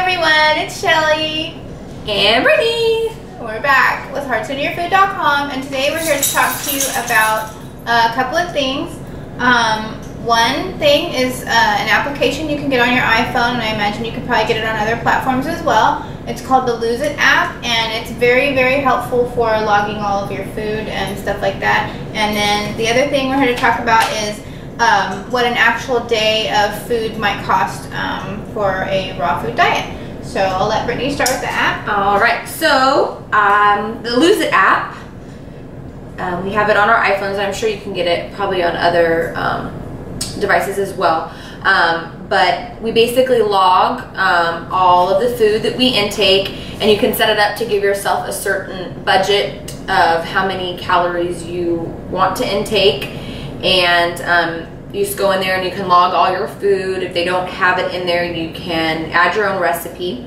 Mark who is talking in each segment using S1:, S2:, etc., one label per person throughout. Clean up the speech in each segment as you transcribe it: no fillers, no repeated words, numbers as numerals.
S1: everyone, it's Shelly
S2: and Brittany.
S1: We're back with heartsintoyourfood.com, and today we're here to talk to you about a couple of things. One thing is an application you can get on your iPhone, and I imagine you could probably get it on other platforms as well. It's called the Lose It app, and it's very, very helpful for logging all of your food and stuff like that. And then the other thing we're here to talk about is what an actual day of food might cost for a raw food diet. So I'll let Brittany start with the app.
S2: All right, so the Lose It app, we have it on our iPhones. I'm sure you can get it probably on other devices as well. But we basically log all of the food that we intake, and you can set it up to give yourself a certain budget of how many calories you want to intake. And you just go in there and you can log all your food. If they don't have it in there, you can add your own recipe.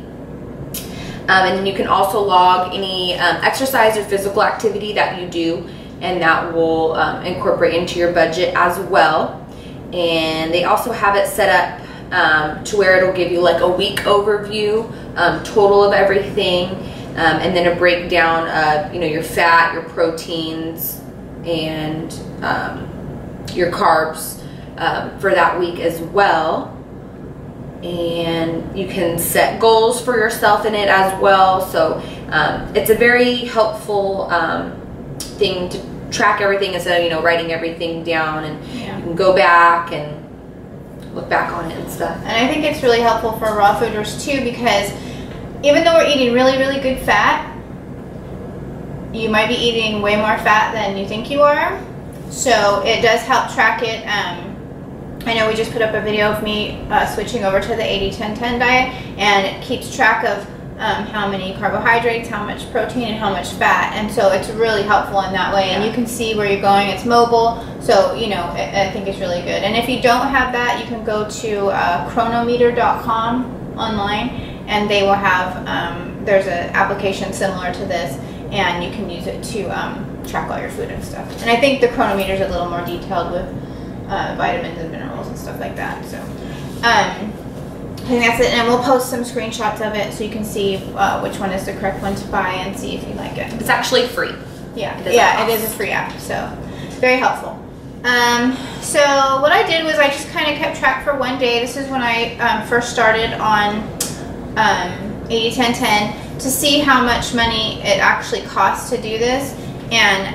S2: And then you can also log any exercise or physical activity that you do, and that will incorporate into your budget as well. And they also have it set up to where it'll give you like a week overview, total of everything, and then a breakdown of your fat, your proteins, and your carbs for that week as well. And you can set goals for yourself in it as well. So it's a very helpful thing to track everything instead of writing everything down, and you can go back and look back on it and stuff.
S1: And I think it's really helpful for raw fooders too, because even though we're eating really, really good fat, you might be eating way more fat than you think you are. So it does help track it. I know we just put up a video of me switching over to the 80-10-10 diet, and it keeps track of how many carbohydrates, how much protein, and how much fat. And so it's really helpful in that way. And you can see where you're going. It's mobile, so I think it's really good. And if you don't have that, you can go to Cronometer.com online, and they will have there's an application similar to this, and you can use it to track all your food and stuff. And I think the Cronometer is a little more detailed with vitamins and minerals and stuff like that. So I think that's it, and we'll post some screenshots of it so you can see which one is the correct one to buy and see if you like it.
S2: It's actually free.
S1: Yeah, it is a free app, so very helpful. So what I did was I just kind of kept track for one day. This is when I first started on 80-10-10 to see how much money it actually costs to do this, and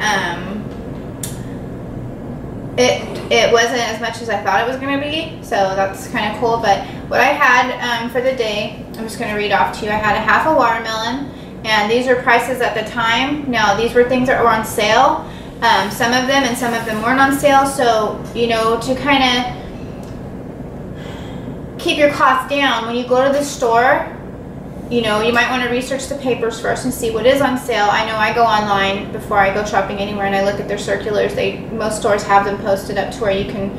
S1: it wasn't as much as I thought it was going to be, so that's kind of cool. But what I had for the day, I'm just going to read off to you. I had a half a watermelon, and these are prices at the time. Now, these were things that were on sale, some of them, and some of them weren't on sale. So, to kind of keep your costs down, when you go to the store, you might want to research the papers first and see what is on sale. I know I go online before I go shopping anywhere, and I look at their circulars. Most stores have them posted up to where you can,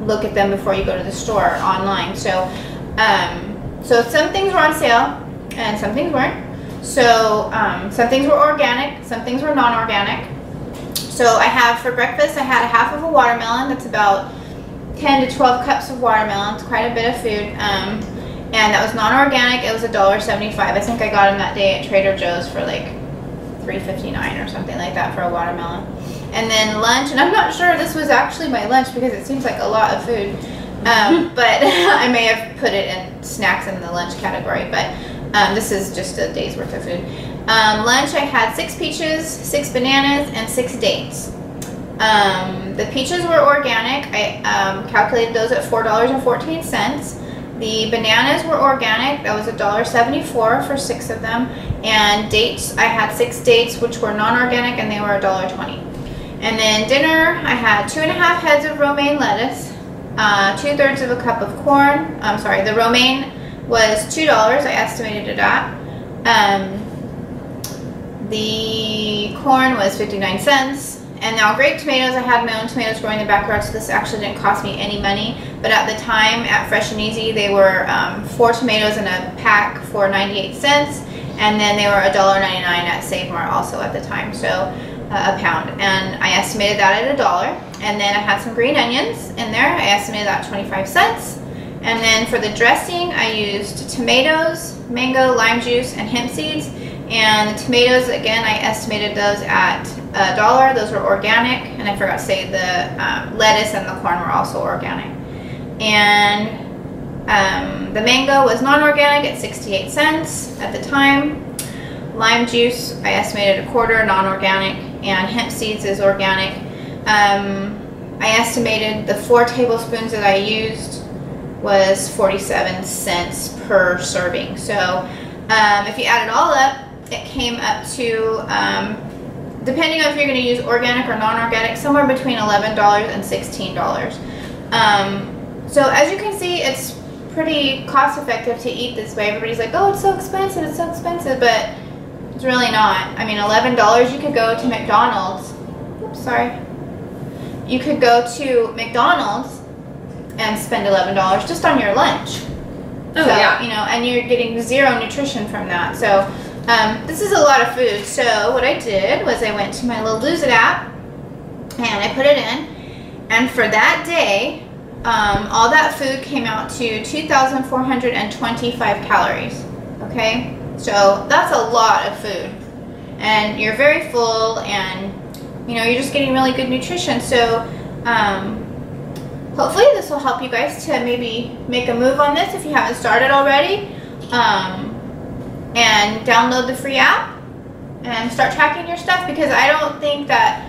S1: look at them before you go to the store online. So, so some things were on sale and some things weren't. So some things were organic, some things were non-organic. So for breakfast, I had a half of a watermelon. That's about 10 to 12 cups of watermelon. It's quite a bit of food. And that was non-organic. It was $1.75. I think I got them that day at Trader Joe's for like $3.59 or something like that for a watermelon. And then lunch, and I'm not sure this was actually my lunch because it seems like a lot of food, but I may have put it in snacks in the lunch category, but this is just a day's worth of food. Lunch, I had 6 peaches, 6 bananas, and 6 dates. The peaches were organic. I calculated those at $4.14. The bananas were organic. That was $1.74 for 6 of them. And dates, I had 6 dates, which were non-organic, and they were $1.20. And then dinner, I had 2½ heads of romaine lettuce, 2/3 of a cup of corn. I'm sorry, the romaine was $2. I estimated it at. The corn was 59 cents. And now grape tomatoes, I had my own tomatoes growing in the backyard, so this actually didn't cost me any money. But at the time, at Fresh and Easy, they were 4 tomatoes in a pack for 98 cents. And then they were $1.99 at Save Mart also at the time, so a pound. And I estimated that at $1. And then I had some green onions in there. I estimated that 25 cents. And then for the dressing, I used tomatoes, mango, lime juice, and hemp seeds. And the tomatoes, again, I estimated those at $1. Those were organic. And I forgot to say the lettuce and the corn were also organic. And the mango was non-organic at 68 cents at the time. Lime juice, I estimated $0.25, non-organic. And hemp seeds is organic. I estimated the 4 tablespoons that I used was 47 cents per serving. So if you add it all up, it came up to, depending on if you're going to use organic or non-organic, somewhere between $11 and $16. So as you can see, it's pretty cost effective to eat this way. Everybody's like, oh, it's so expensive, but it's really not. I mean, $11, you could go to McDonald's. Oops, sorry. You could go to McDonald's and spend $11 just on your lunch.
S2: Oh,
S1: so,
S2: yeah.
S1: You know, and you're getting zero nutrition from that. So this is a lot of food. So what I did was I went to my little Lose It app and I put it in. And for that day, all that food came out to 2,425 calories. Okay? So that's a lot of food. And you're very full and, you know, you're just getting really good nutrition. So hopefully this will help you guys to maybe make a move on this if you haven't started already. And download the free app and start tracking your stuff, because I don't think that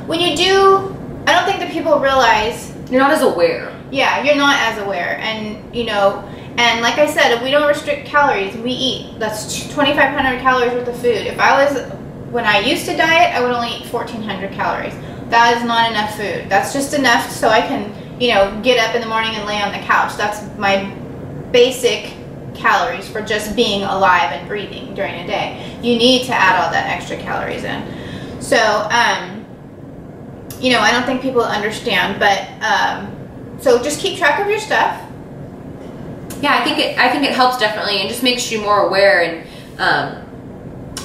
S1: when you do, I don't think that people realize
S2: you're not as aware.
S1: Yeah, you're not as aware. And you know, and like I said, if we don't restrict calories, we eat, that's 2,500 calories worth of food. If I was, when I used to diet, I would only eat 1,400 calories. That is not enough food. That's just enough so I can, you know, get up in the morning and lay on the couch. That's my basic calories for just being alive and breathing during a day. You need to add all that extra calories in. So, you know, I don't think people understand, but so just keep track of your stuff.
S2: Yeah, I think it helps definitely, and just makes you more aware. And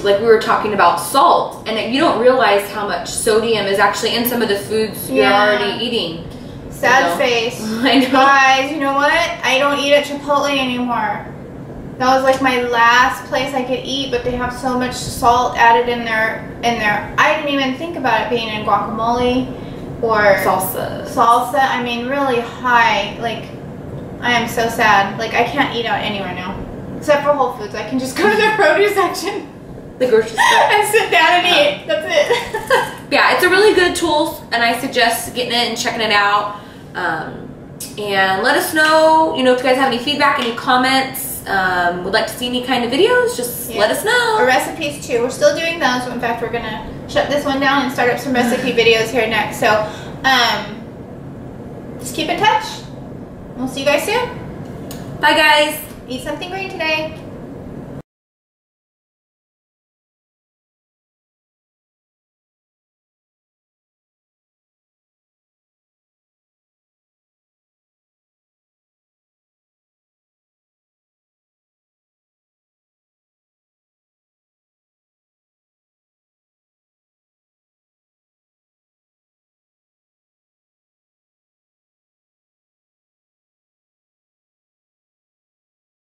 S2: like we were talking about salt, and you don't realize how much sodium is actually in some of the foods you're already eating.
S1: Sad face.
S2: I know.
S1: Guys, you know what? I don't eat at Chipotle anymore. That was like my last place I could eat, but they have so much salt added in their. I didn't even think about it being in guacamole or salsa. I mean, really high. Like, I am so sad. Like, I can't eat out anywhere now, except for Whole Foods. I can just go to their produce section,
S2: the grocery store,
S1: and sit down and eat. That's it.
S2: Yeah, it's a really good tool, and I suggest getting it and checking it out. And let us know, you know, if you guys have any feedback, any comments. Would like to see any kind of videos, just let us know.
S1: Or recipes too. We're still doing those. In fact, we're gonna shut this one down and start up some recipe videos here next. So just keep in touch. We'll see you guys soon.
S2: Bye guys.
S1: Eat something green today.